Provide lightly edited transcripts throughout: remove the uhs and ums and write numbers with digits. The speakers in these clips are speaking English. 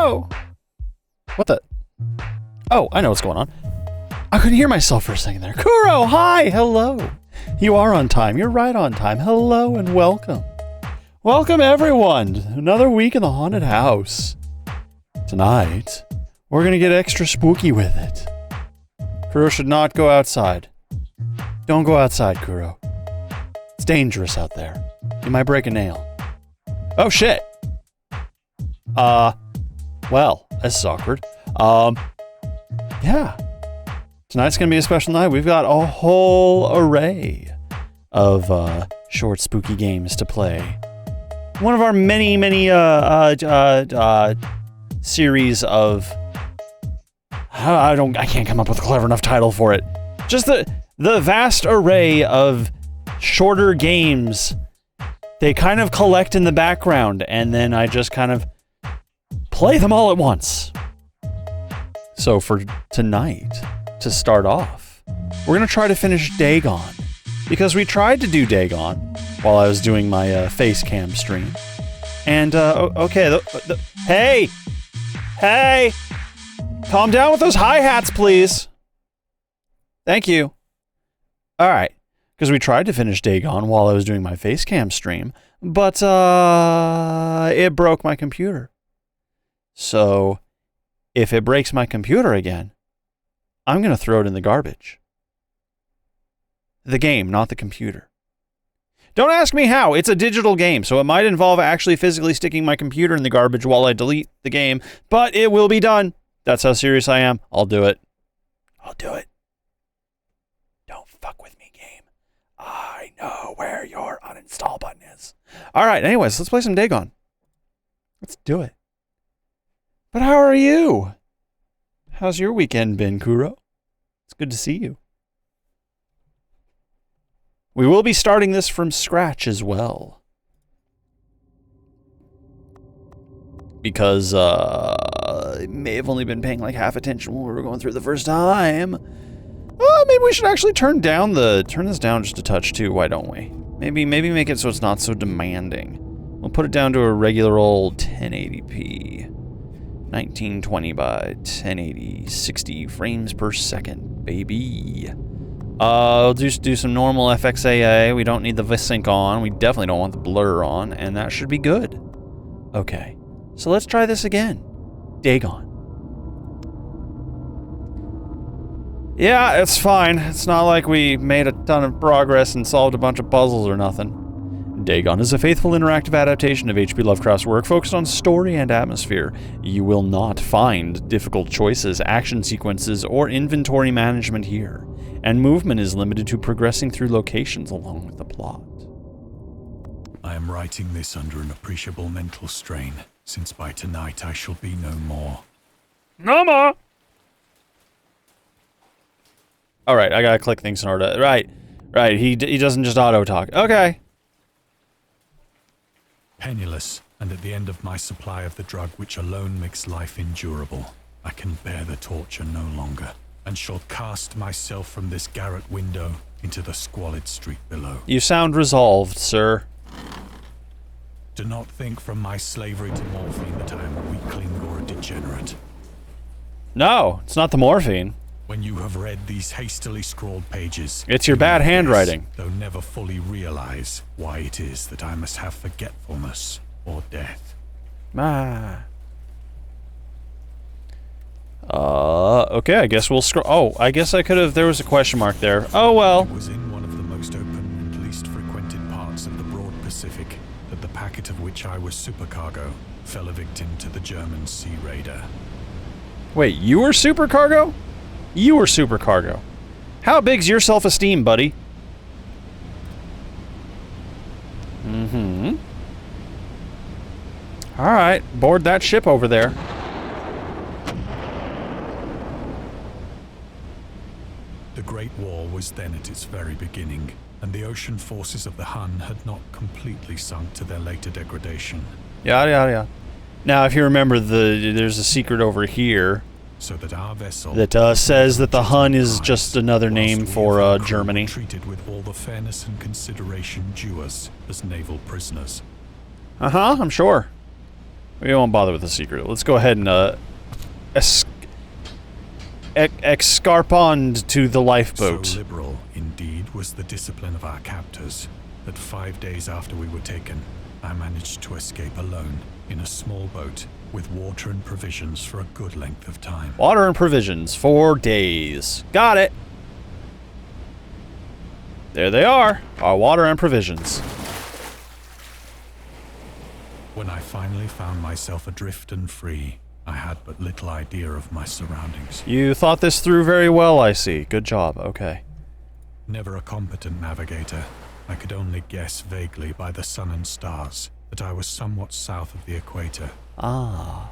Kuro! What the? Oh, I know what's going on. I couldn't hear myself for a second there. Kuro, hi, hello. You are on time. You're right on time. Hello and welcome. Welcome, everyone. Another week in the haunted house. Tonight, we're going to get extra spooky with it. Kuro should not go outside. Don't go outside, Kuro. It's dangerous out there. You might break a nail. Oh, shit. Well, this is awkward. Yeah. Tonight's going to be a special night. We've got a whole array of short spooky games to play. One of our many series of I can't come up with a clever enough title for it. Just the vast array of shorter games. They kind of collect in the background, and then I just kind of play them all at once. So for tonight, to start off, we're gonna try to finish Dagon, because we tried to do Dagon while I was doing my face cam stream. And okay, hey, calm down with those hi-hats, please. Thank you. All right, because we tried to finish Dagon while I was doing my face cam stream, but it broke my computer. So if it breaks my computer again, I'm going to throw it in the garbage. The game, not the computer. Don't ask me how. It's a digital game, so it might involve actually physically sticking my computer in the garbage while I delete the game, but it will be done. That's how serious I am. I'll do it. I'll do it. Don't fuck with me, game. I know where your uninstall button is. All right, anyways, let's play some Dagon. Let's do it. But how are you? How's your weekend been, Kuro? It's good to see you. We will be starting this from scratch as well. Because I may have only been paying like half attention when we were going through the first time. Maybe we should actually turn this down just a touch too, why don't we? Maybe make it so it's not so demanding. We'll put it down to a regular old 1080p. 1920 by 1080, 60 frames per second, baby. I'll just do some normal FXAA. We don't need the VSync on. We definitely don't want the blur on, and that should be good. Okay, so let's try this again. Dagon. Yeah, it's fine. It's not like we made a ton of progress and solved a bunch of puzzles or nothing. Dagon is a faithful interactive adaptation of H.P. Lovecraft's work focused on story and atmosphere. You will not find difficult choices, action sequences, or inventory management here, and movement is limited to progressing through locations along with the plot. I am writing this under an appreciable mental strain, since by tonight I shall be no more. No more! Alright, I gotta click things in order. Right, he doesn't just auto-talk. Okay. Penniless, and at the end of my supply of the drug which alone makes life endurable, I can bear the torture no longer, and shall cast myself from this garret window into the squalid street below. You sound resolved, sir. Do not think from my slavery to morphine that I am a weakling or a degenerate. No, it's not the morphine. When you have read these hastily scrawled pages, it's your bad handwriting. Though never fully realize why it is that I must have forgetfulness or death. Okay, I guess we'll scroll. Oh, I guess I could have. There was a question mark there. Oh well. It was in one of the most open and least frequented parts of the broad Pacific that the packet of which I was supercargo fell a victim to the German sea raider. Wait, you were supercargo? You were supercargo. How big's your self-esteem, buddy? Mm-hmm. Alright, board that ship over there. The Great War was then at its very beginning, and the ocean forces of the Hun had not completely sunk to their later degradation. Yada yada yada. Now, if you remember, there's a secret over here. So that our vessel that says that the Hun is just another name for Germany. Treated with all the fairness and consideration due us as naval prisoners. I'm sure. We won't bother with the secret. Let's go ahead and escarpond to the lifeboat. So liberal, indeed, was the discipline of our captors that 5 days after we were taken, I managed to escape alone in a small boat with water and provisions for a good length of time. Water and provisions, 4 days. Got it. There they are, our water and provisions. When I finally found myself adrift and free, I had but little idea of my surroundings. You thought this through very well, I see. Good job, okay. Never a competent navigator, I could only guess vaguely by the sun and stars that I was somewhat south of the equator. Ah.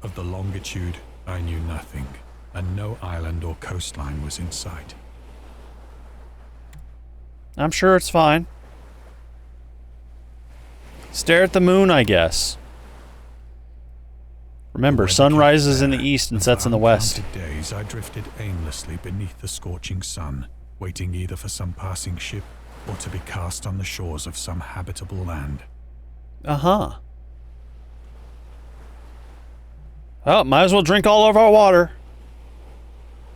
Of the longitude, I knew nothing, and no island or coastline was in sight. I'm sure it's fine. Stare at the moon, I guess. Remember, sun rises in the east and sets in the west. For uncounted days, I drifted aimlessly beneath the scorching sun, waiting either for some passing ship or to be cast on the shores of some habitable land. Uh-huh. Well, might as well drink all of our water.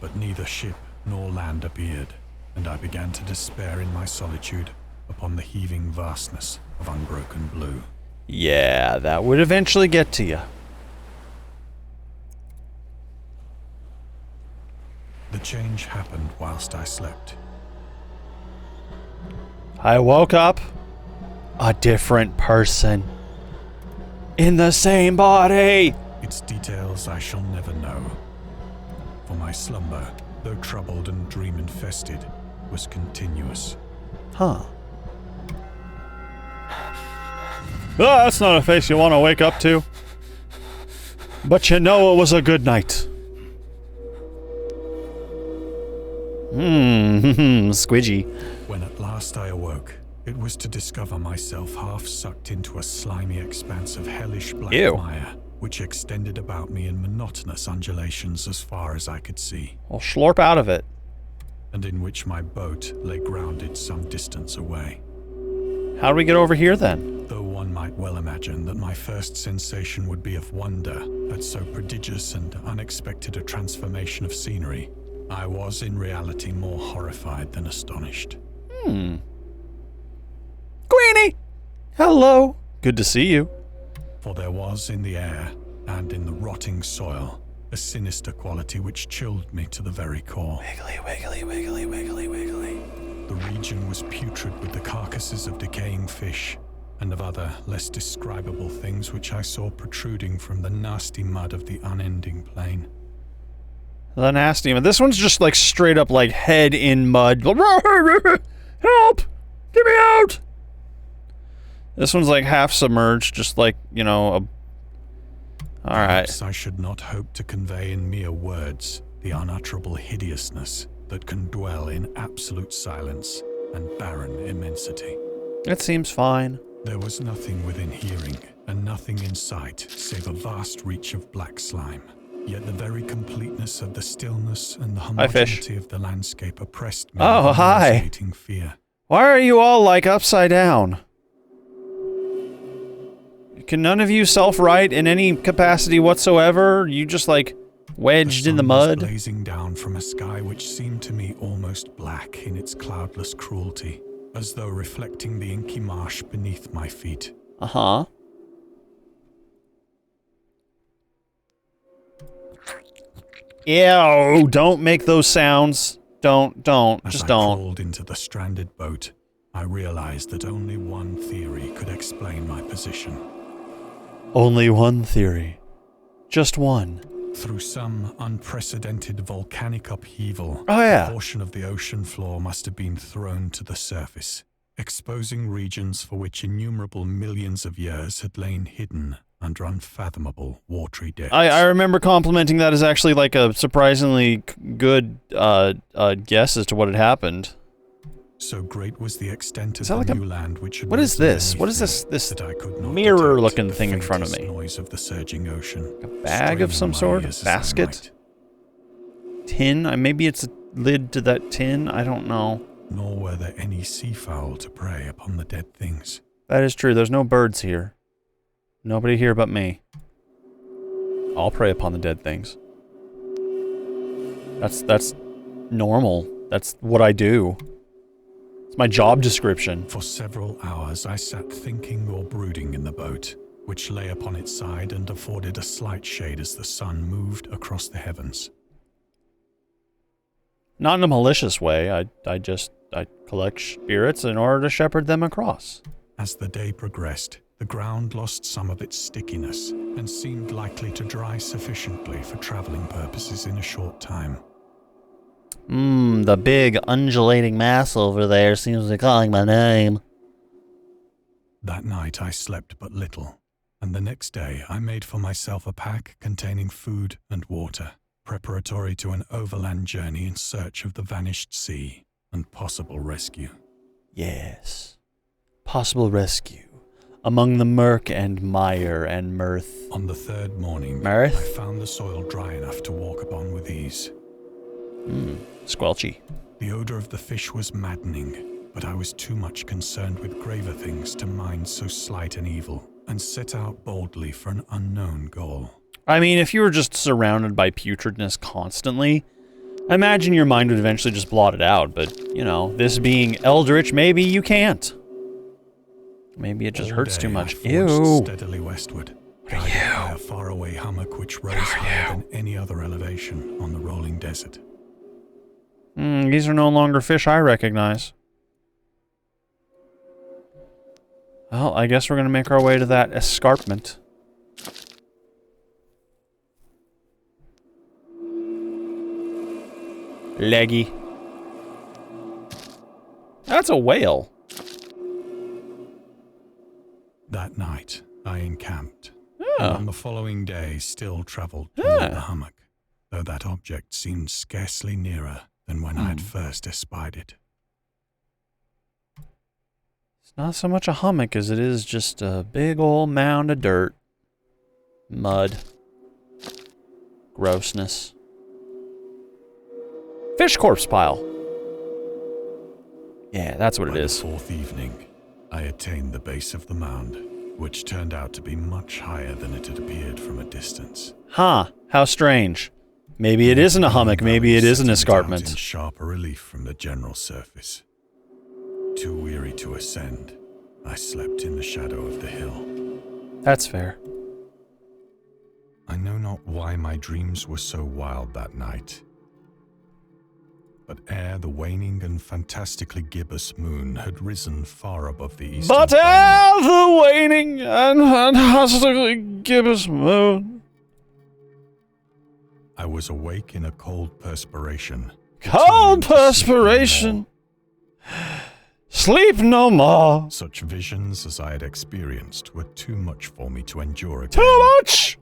But neither ship nor land appeared, and I began to despair in my solitude upon the heaving vastness of unbroken blue. Yeah, that would eventually get to you. The change happened whilst I slept. I woke up a different person. In the same body! Its details I shall never know. For my slumber, though troubled and dream-infested, was continuous. Huh. Ah, that's not a face you want to wake up to. But you know it was a good night. Squidgy. When at last I awoke, it was to discover myself half sucked into a slimy expanse of hellish black Ew. mire, which extended about me in monotonous undulations as far as I could see, Well, slurp out of it. and in which my boat lay grounded some distance away. How do we get over here then? Though one might well imagine that my first sensation would be of wonder at so prodigious and unexpected a transformation of scenery, I was in reality more horrified than astonished. Queenie! Hello. Good to see you. For there was in the air, and in the rotting soil, a sinister quality which chilled me to the very core. Wiggly, wiggly, wiggly, wiggly, wiggly. The region was putrid with the carcasses of decaying fish, and of other, less describable things which I saw protruding from the nasty mud of the unending plain. The nasty one. This one's just like straight up like head in mud. Help! Get me out! This one's like half submerged, just like, you know, a... Alright. Perhaps I should not hope to convey in mere words the unutterable hideousness that can dwell in absolute silence and barren immensity. It seems fine. There was nothing within hearing, and nothing in sight, save a vast reach of black slime. Yet the very completeness of the stillness and the homogeneity of the landscape oppressed me Oh, with hi. nauseating fear. Why are you all like upside down? Can none of you self-right in any capacity whatsoever? You just like wedged in the sun was mud? blazing down from a sky which seemed to me almost black in its cloudless cruelty, as though reflecting the inky marsh beneath my feet. Uh-huh. Ew, don't make those sounds. Don't, As just I don't. crawled into the stranded boat, I realized that only one theory could explain my position. Only one theory. Just one. Through some unprecedented volcanic upheaval, Oh, yeah. a portion of the ocean floor must have been thrown to the surface, exposing regions for which innumerable millions of years had lain hidden under unfathomable watery depths. I remember complimenting that as actually like a surprisingly good guess as to what had happened. So great was the extent of Is that the like a- new land which had what is risen this? beneath What is me this that I could not mirror-looking detect the thing in front of faintest me? noise of the surging ocean. A bag of straining some my sort? ears as I Basket? might. Tin? Maybe it's a lid to that tin? I don't know. Nor were there any seafowl to prey upon the dead things. That is true. There's no birds here. Nobody here but me. I'll prey upon the dead things. That's normal. That's what I do. It's my job description. For several hours I sat thinking or brooding in the boat, which lay upon its side and afforded a slight shade as the sun moved across the heavens. Not in a malicious way. I collect spirits in order to shepherd them across. As the day progressed, the ground lost some of its stickiness and seemed likely to dry sufficiently for traveling purposes in a short time. The big undulating mass over there seems to be calling my name. That night I slept but little, and the next day I made for myself a pack containing food and water, preparatory to an overland journey in search of the vanished sea and possible rescue. Yes. Possible rescue. Among the murk and mire and mirth. On the third morning, Mirth? I found the soil dry enough to walk upon with ease. Squelchy. The odor of the fish was maddening, but I was too much concerned with graver things to mind so slight an evil, and set out boldly for an unknown goal. I mean, if you were just surrounded by putridness constantly, I imagine your mind would eventually just blot it out, but, you know, this being eldritch, maybe you can't. Maybe it just hurts too much. Ew. Steadily westward, guided by a faraway hummock which rose higher than any other elevation on the rolling desert. These are no longer fish I recognize. Well, I guess we're going to make our way to that escarpment. Leggy. That's a whale. That night, I encamped. Oh. And on the following day, still travelled toward the hummock, though that object seemed scarcely nearer than when I had first espied it. It's not so much a hummock as it is just a big old mound of dirt. Mud. Grossness. Fish corpse pile. Yeah, that's what it is. By the fourth evening, I attained the base of the mound, which turned out to be much higher than it had appeared from a distance. Huh, how strange. Maybe it isn't a hummock, maybe it is an escarpment. In sharper relief from the general surface. Too weary to ascend, I slept in the shadow of the hill. That's fair. I know not why my dreams were so wild that night. But ere the waning and fantastically gibbous moon had risen far above the eastern But plain, ere the waning and fantastically gibbous moon. I was awake in a cold perspiration. Cold determined to sleep no perspiration. Sleep no more. Such visions as I had experienced were too much for me to endure again. Too much!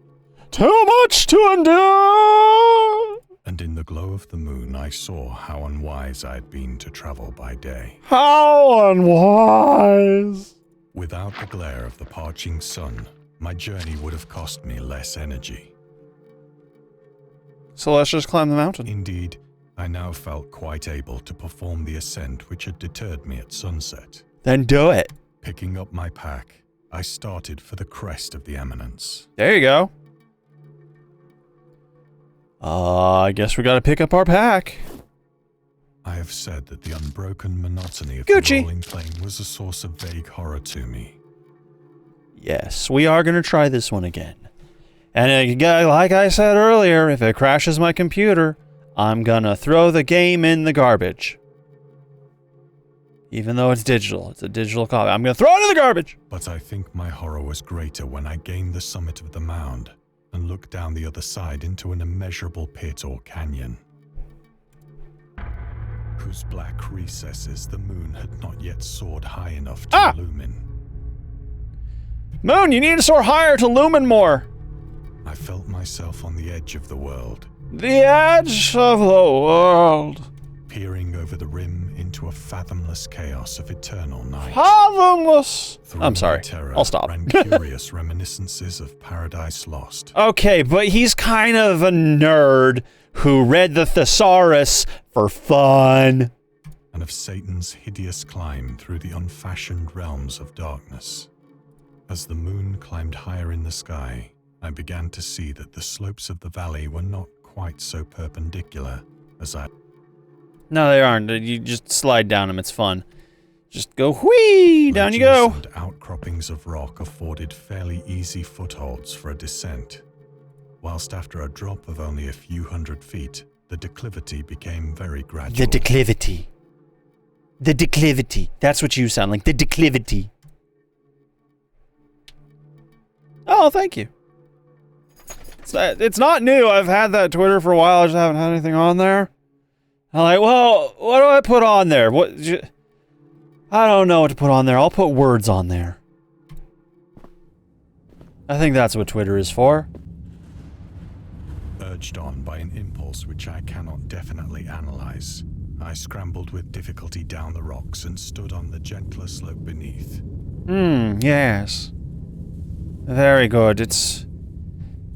Too much to endure! And in the glow of the moon, I saw how unwise I had been to travel by day. How unwise! Without the glare of the parching sun, my journey would have cost me less energy. So let's just climb the mountain. Indeed, I now felt quite able to perform the ascent which had deterred me at sunset. Then do it. Picking up my pack, I started for the crest of the eminence. There you go. I guess we gotta pick up our pack. I have said that the unbroken monotony of Gucci. the rolling plain was a source of vague horror to me. Yes, we are gonna try this one again. And like I said earlier, if it crashes my computer, I'm gonna throw the game in the garbage. Even though it's digital. It's a digital copy. I'm gonna throw it in the garbage! But I think my horror was greater when I gained the summit of the mound and looked down the other side into an immeasurable pit or canyon, whose black recesses the moon had not yet soared high enough to illumine. Moon, you need to soar higher to lumen more! I felt myself on the edge of the world, The edge of the world. peering over the rim into a fathomless chaos of eternal night. Fathomless. Through I'm my sorry. terror I'll stop. ran curious reminiscences of Paradise Lost. Okay, but he's kind of a nerd who read the thesaurus for fun. And of Satan's hideous climb through the unfashioned realms of darkness. As the moon climbed higher in the sky, I began to see that the slopes of the valley were not quite so perpendicular as I... No, they aren't. You just slide down them. It's fun. Just go whee! Down you go! And outcroppings of rock afforded fairly easy footholds for a descent. Whilst after a drop of only a few hundred feet, the declivity became very gradual. The declivity. The declivity. That's what you sound like. The declivity. Oh, thank you. It's not new. I've had that Twitter for a while. I just haven't had anything on there. I'm like, well, what do I put on there? I don't know what to put on there. I'll put words on there. I think that's what Twitter is for. Urged on by an impulse which I cannot definitely analyze, I scrambled with difficulty down the rocks and stood on the gentler slope beneath. Yes. Very good. It's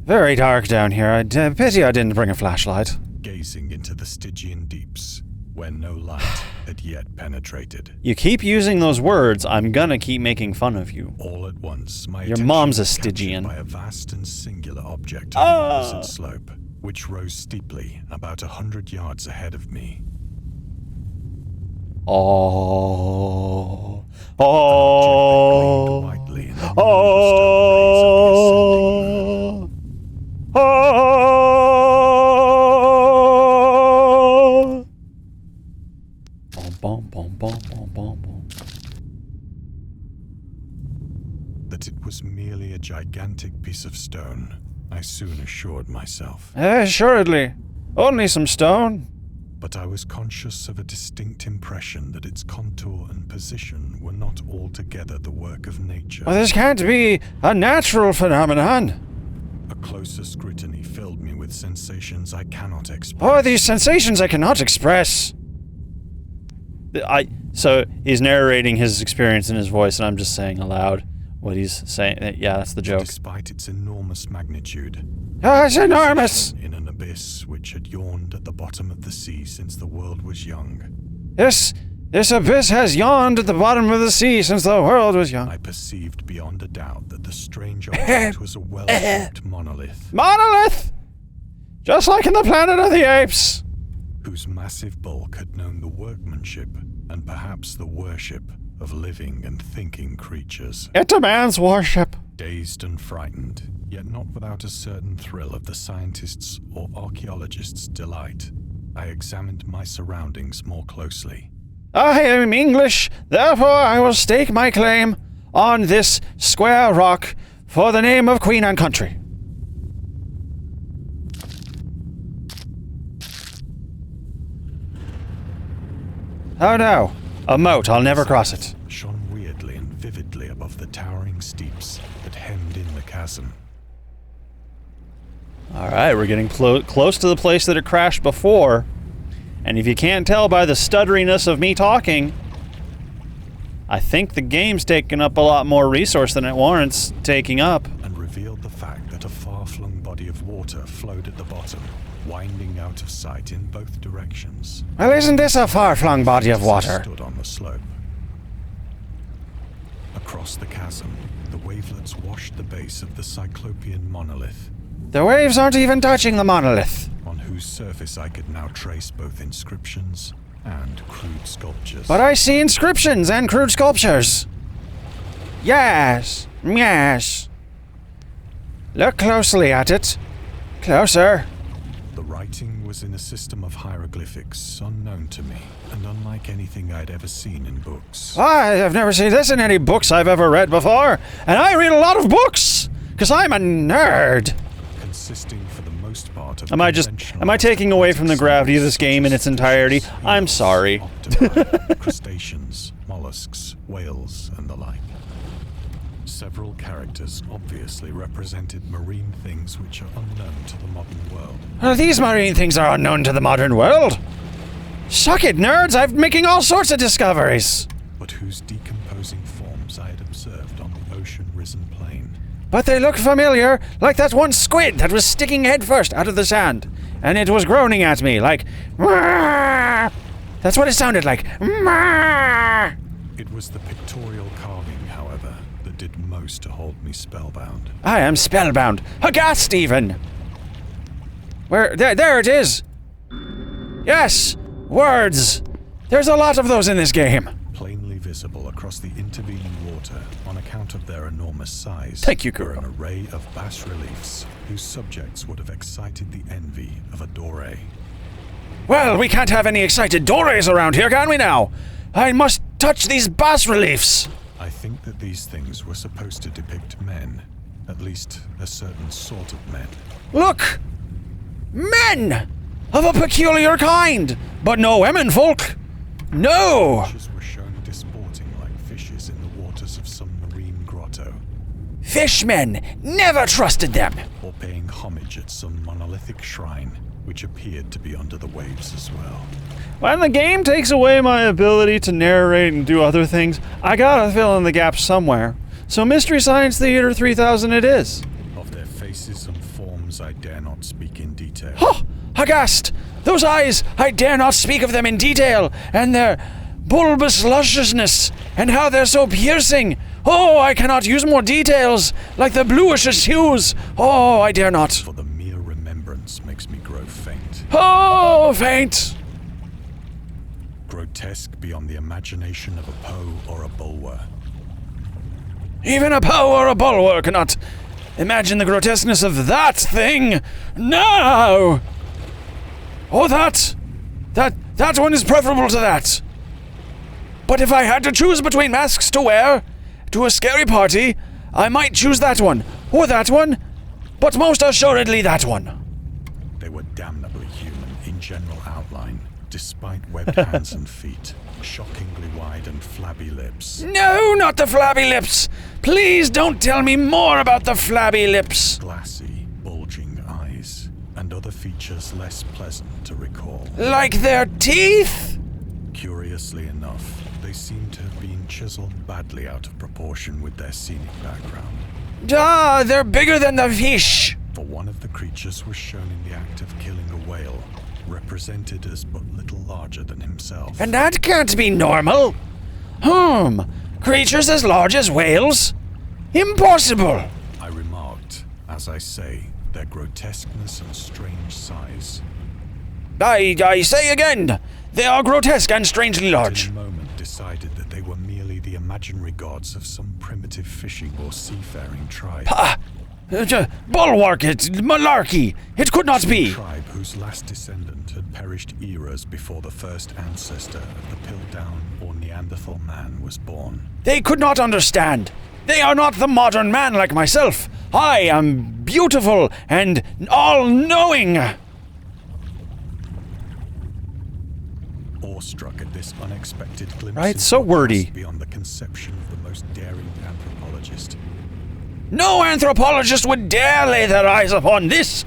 very dark down here. Pity I didn't bring a flashlight. Gazing into the Stygian deeps, where no light had yet penetrated. You keep using those words, I'm gonna keep making fun of you. All at once, my Your attention mom's a was captured Stygian. by a vast and singular object on the opposite slope, which rose steeply about 100 yards ahead of me. Oh. An object that gleamed whitely in the moonlit That it was merely a gigantic piece of stone, I soon assured myself. Assuredly. Only some stone. But I was conscious of a distinct impression that its contour and position were not altogether the work of nature. Well, this can't be a natural phenomenon. A closer scrutiny filled me with sensations I cannot express. Oh, these sensations I cannot express. So he's narrating his experience in his voice, and I'm just saying aloud what he's saying. Yeah, that's the joke. Despite its enormous magnitude. Oh, it's enormous! In an abyss which had yawned at the bottom of the sea since the world was young. This abyss has yawned at the bottom of the sea since the world was young. I perceived beyond a doubt that the strange object was a well-shaped monolith. Monolith! Just like in the Planet of the Apes! Whose massive bulk had known the workmanship and perhaps the worship of living and thinking creatures. It demands worship. Dazed and frightened, yet not without a certain thrill of the scientist's or archaeologist's delight, I examined my surroundings more closely. I am English, therefore I will stake my claim on this square rock for the name of Queen and Country. Oh no, a moat, I'll never cross it. Shone weirdly and vividly above the towering steeps that hemmed in the chasm. Alright, we're getting close to the place that it crashed before. And if you can't tell by the stutteriness of me talking, I think the game's taking up a lot more resource than it warrants taking up. And revealed the fact that a far-flung body of water flowed at the bottom, winding out of sight in both directions. Well, isn't this a far-flung body of As I water? stood on the slope. Across the chasm, the wavelets washed the base of the Cyclopean monolith, The waves aren't even touching the monolith. on whose surface I could now trace both inscriptions and crude sculptures. But I see inscriptions and crude sculptures. Yes, yes. Look closely at it. Closer. The writing was in a system of hieroglyphics unknown to me, and unlike anything I'd ever seen in books. I have never seen this in any books I've ever read before, and I read a lot of books, because I'm a nerd. Consisting for the most part of Am I taking away from the gravity of this game in its entirety? I'm sorry. octopi, crustaceans, mollusks, whales, and the like. Several characters obviously represented marine things which are unknown to the modern world. Well, these marine things are unknown to the modern world. Suck it, nerds! I'm making all sorts of discoveries. But whose decomposing forms I had observed on the ocean-risen plain. But they look familiar, like that one squid that was sticking headfirst out of the sand. And it was groaning at me, like, "Mwah!" That's what it sounded like. "Mwah!" It was the pictorial carving, however, that did most to hold me spellbound. I am spellbound. Aghast even. Where? There it is. Yes, words. There's a lot of those in this game. Plainly visible across the intervening water on account of their enormous size. Thank you, were Guru. an array of bas-reliefs whose subjects would have excited the envy of a Dore. Well, we can't have any excited Dores around here, can we now? I must touch these bas-reliefs. I think that these things were supposed to depict men, at least a certain sort of men. Look! Men! Of a peculiar kind, but no women folk. No! Fishes were shown disporting like fishes in the waters of some marine grotto, Fishmen! Never trusted them! or paying homage at some monolithic shrine, which appeared to be under the waves as well. When the game takes away my ability to narrate and do other things, I gotta fill in the gaps somewhere. So Mystery Science Theater 3000 it is. Of their faces and forms I dare not speak in detail. Oh! Aghast! Those eyes! I dare not speak of them in detail, and their bulbous lusciousness, and how they're so piercing! Oh, I cannot use more details, like the bluish hues! Oh, I dare not! For the mere remembrance makes me grow faint. Oh, faint! Grotesque beyond the imagination of a Poe or a Bulwer. Even a Poe or a Bulwer cannot imagine the grotesqueness of that thing! No! Oh, that one is preferable to that. But if I had to choose between masks to wear to a scary party, I might choose that one, or that one, but most assuredly that one. They were damnably human in general outline, despite webbed hands and feet, shockingly wide and flabby lips. No, not the flabby lips! Please don't tell me more about the flabby lips! Glassy, bulging eyes, and other features less pleasant to recall. Like their teeth? Curiously enough, they seem to have been chiseled badly out of proportion with their scenic background. Ah, they're bigger than the fish! For one of the creatures was shown in the act of killing a whale, represented as but little larger than himself. And that can't be normal. Creatures as large as whales? Impossible! I remarked, as I say, their grotesqueness and strange size. I say again, they are grotesque and strangely large. In a moment decided that they were merely the imaginary gods of some primitive fishing or seafaring tribe. Bulwark it, malarkey, it could not be. A tribe whose last descendant had perished eras before the first ancestor of the Piltdown or Neanderthal man was born. They could not understand. They are not the modern man like myself. I am beautiful and all-knowing. Awestruck at this unexpected glimpse Right, so wordy. beyond the conception of the most daring anthropologist. No anthropologist would dare lay their eyes upon this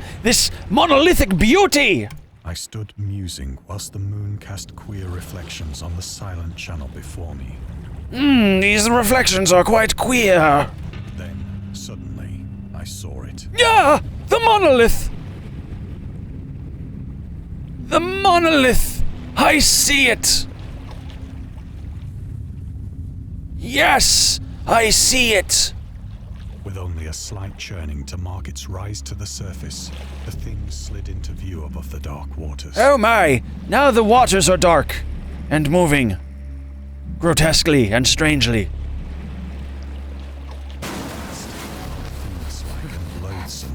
monolithic beauty. I stood musing whilst the moon cast queer reflections on the silent channel before me. These reflections are quite queer. Then, suddenly, I saw it. Yeah, the monolith. The monolith. I see it. Yes, I see it. With only a slight churning to mark its rise to the surface, the thing slid into view above the dark waters. Oh my, now the waters are dark and moving. Grotesquely and strangely. Fiend-like and loathsome,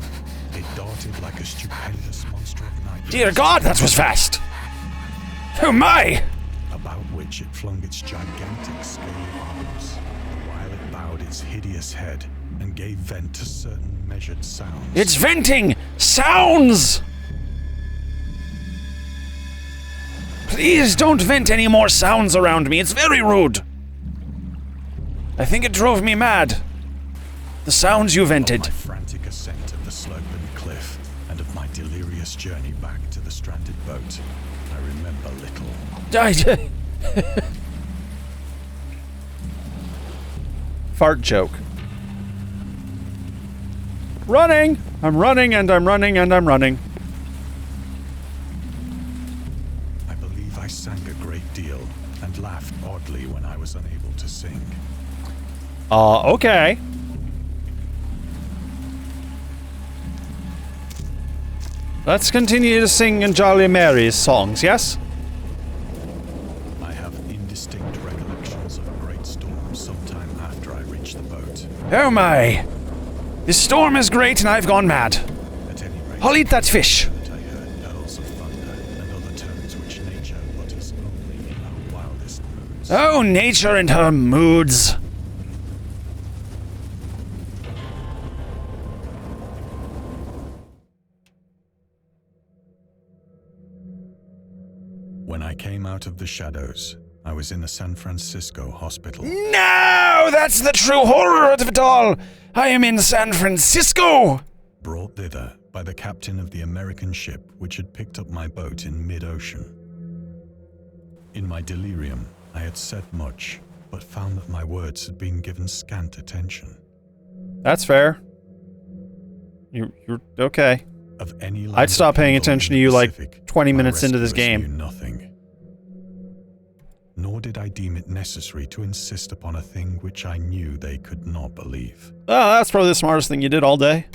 it darted like a stupendous monster of night. Dear God, that was fast. Oh my! About which it flung its gigantic scaly arms, while it bowed its hideous head and gave vent to certain measured sounds. It's venting sounds! Please don't vent any more sounds around me. It's very rude. I think it drove me mad. The sounds you vented. Of my frantic ascent of the sloping cliff and of my delirious journey back to the stranded boat, I remember little. Fart joke. Running! I'm running and I'm running and I'm running. I believe I sang a great deal and laughed oddly when I was unable to sing. Okay. Let's continue to sing Jolly Mary's songs, yes? I have indistinct recollections of a great storm sometime after I reached the boat. Oh my! This storm is great and I've gone mad. At any rate, I'll eat that fish. I heard bells of thunder and other tones which nature utters only in her wildest moods. Oh, nature and her moods. When I came out of the shadows, I was in a San Francisco hospital. No! That's the true horror of it all! I am in San Francisco! Brought thither by the captain of the American ship which had picked up my boat in mid-ocean. In my delirium, I had said much, but found that my words had been given scant attention. That's fair. You're okay. Of any I'd stop paying land attention to in you the like Pacific, 20 my minutes into this rescuers game. knew nothing. Nor did I deem it necessary to insist upon a thing which I knew they could not believe. Oh, that's probably the smartest thing you did all day.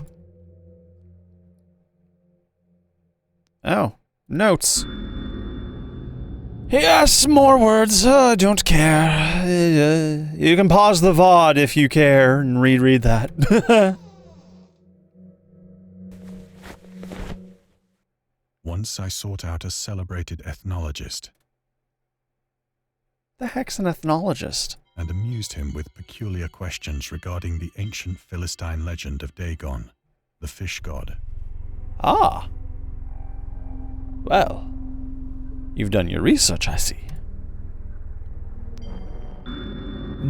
Oh, notes. Yes, more words. I don't care. You can pause the VOD if you care and reread that. Once I sought out a celebrated ethnologist The heck's an ethnologist? and amused him with peculiar questions regarding the ancient Philistine legend of Dagon, the fish god. Ah. Well, you've done your research, I see.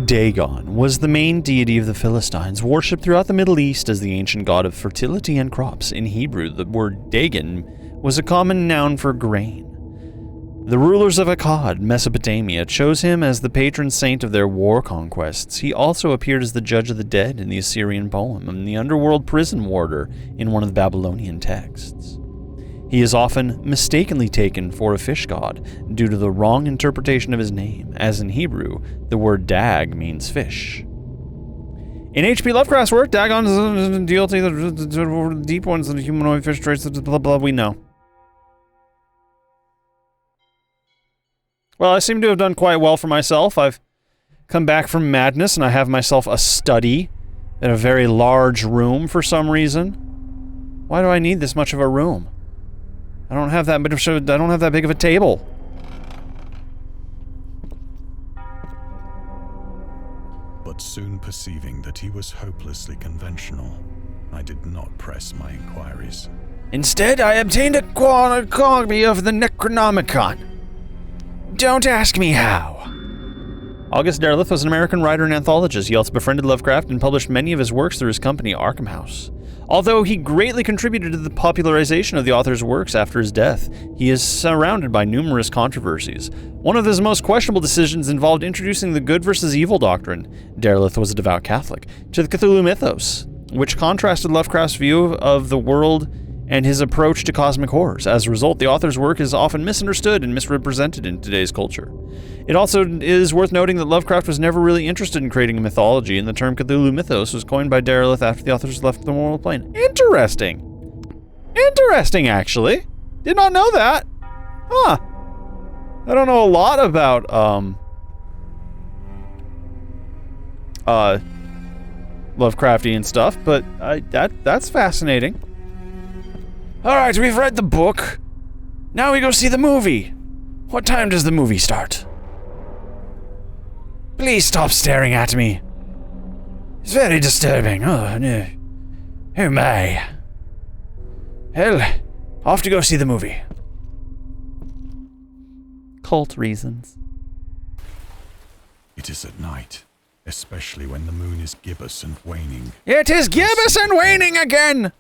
Dagon was the main deity of the Philistines, worshipped throughout the Middle East as the ancient god of fertility and crops. In Hebrew, the word Dagon was a common noun for grain. The rulers of Akkad, Mesopotamia, chose him as the patron saint of their war conquests. He also appeared as the judge of the dead in the Assyrian poem and the underworld prison warder in one of the Babylonian texts. He is often mistakenly taken for a fish god due to the wrong interpretation of his name, as in Hebrew, the word dag means fish. In H.P. Lovecraft's work, Dagon is a deity the deep ones and humanoid fish traits, blah blah, we know. Well, I seem to have done quite well for myself. I've come back from madness and I have myself a study in a very large room for some reason. Why do I need this much of a room? I don't have that big of a table. But soon perceiving that he was hopelessly conventional, I did not press my inquiries. Instead, I obtained a copy of the Necronomicon. Don't ask me how. August Derleth was an American writer and anthologist. He also befriended Lovecraft and published many of his works through his company, Arkham House. Although he greatly contributed to the popularization of the author's works after his death, he is surrounded by numerous controversies. One of his most questionable decisions involved introducing the good versus evil doctrine. Derleth was a devout Catholic, to the Cthulhu mythos, which contrasted Lovecraft's view of the world and his approach to cosmic horrors. As a result, the author's work is often misunderstood and misrepresented in today's culture. It also is worth noting that Lovecraft was never really interested in creating a mythology, and the term Cthulhu mythos was coined by Derleth after the authors left the mortal plane. Interesting! Interesting, actually. Did not know that. Huh. I don't know a lot about, Lovecraftian stuff, but that's fascinating. Alright, we've read the book. Now we go see the movie. What time does the movie start? Please stop staring at me. It's very disturbing. Oh, no. Oh my. Hell, off to go see the movie. Cult reasons. It is at night, especially when the moon is gibbous and waning. It is gibbous and waning again!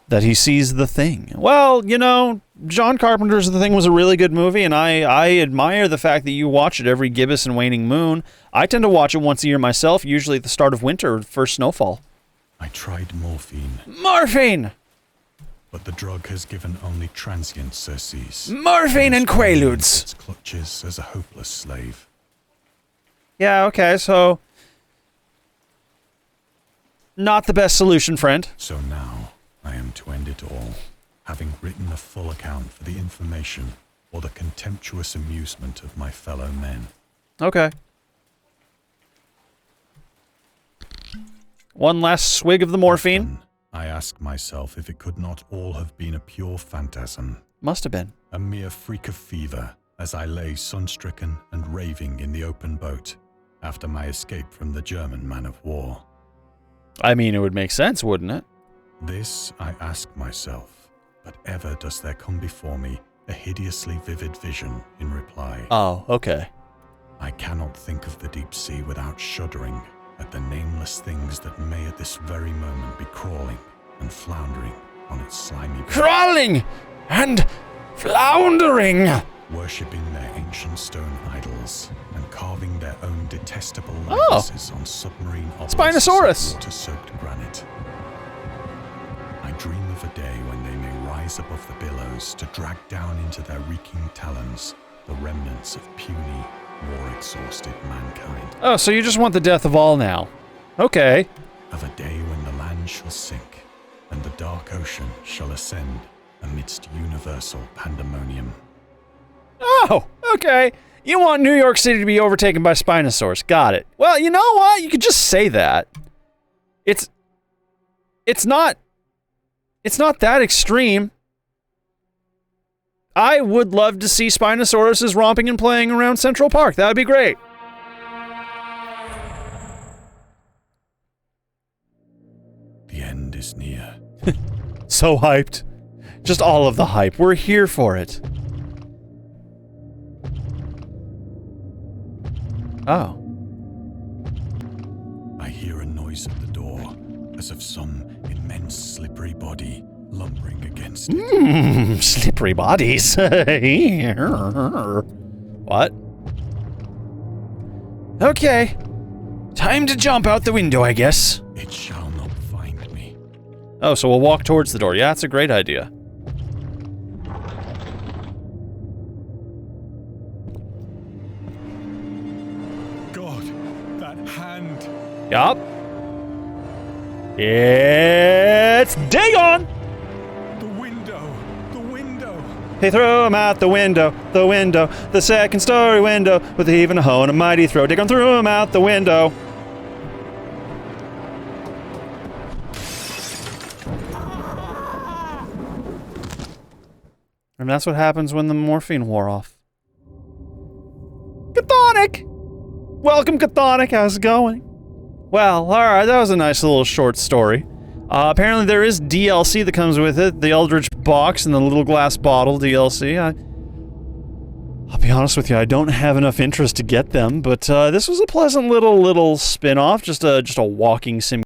That he sees The Thing. Well, you know, John Carpenter's The Thing was a really good movie, and I admire the fact that you watch it every gibbous and waning moon. I tend to watch it once a year myself, usually at the start of winter or first snowfall. I tried morphine. Morphine! But the drug has given only transient surcease. Morphine and Quaaludes! Its clutches as a hopeless slave. Yeah, okay, so... not the best solution, friend. So now, I am to end it all. having written a full account for the information or the contemptuous amusement of my fellow men. Okay. One last swig of the morphine. Often, I ask myself if it could not all have been a pure phantasm. Must have been. A mere freak of fever as I lay sun-stricken and raving in the open boat after my escape from the German man-of-war. I mean, it would make sense, wouldn't it? This I ask myself, but ever does there come before me a hideously vivid vision in reply. Oh, okay. I cannot think of the deep sea without shuddering at the nameless things that may at this very moment be crawling and floundering on its slimy bed, Crawling and floundering. worshipping their ancient stone idols and carving their own detestable Oh. likenesses on submarine obelisks Spinosaurus. of water-soaked granite. I dream of a day when they may rise above the billows to drag down into their reeking talons the remnants of puny, war-exhausted mankind. Oh, so you just want the death of all now. Okay. Of a day when the land shall sink and the dark ocean shall ascend amidst universal pandemonium. Oh, okay. You want New York City to be overtaken by Spinosaurus. Got it. Well, you know what? You could just say that. It's not that extreme. I would love to see Spinosauruses romping and playing around Central Park. That would be great. The end is near. So hyped. Just all of the hype. We're here for it. Oh. I hear a noise at the door, as of some immense slippery body lumbering against it. Slippery bodies. What? Okay. Time to jump out the window, I guess. It shall not find me. Oh, so we'll walk towards the door. Yeah, that's a great idea. God, that hand! Yup. It's Dagon! The window! The window! He threw him out the window, the second story window, with even a hoe and a mighty throw. Dagon threw him out the window. And that's what happens when the morphine wore off. Chthonic! Welcome, Chthonic. How's it going? Well, alright, that was a nice little short story. Apparently there is DLC that comes with it. The Eldritch Box and the Little Glass Bottle DLC. I'll be honest with you, I don't have enough interest to get them, but this was a pleasant little spin-off. Just a walking sim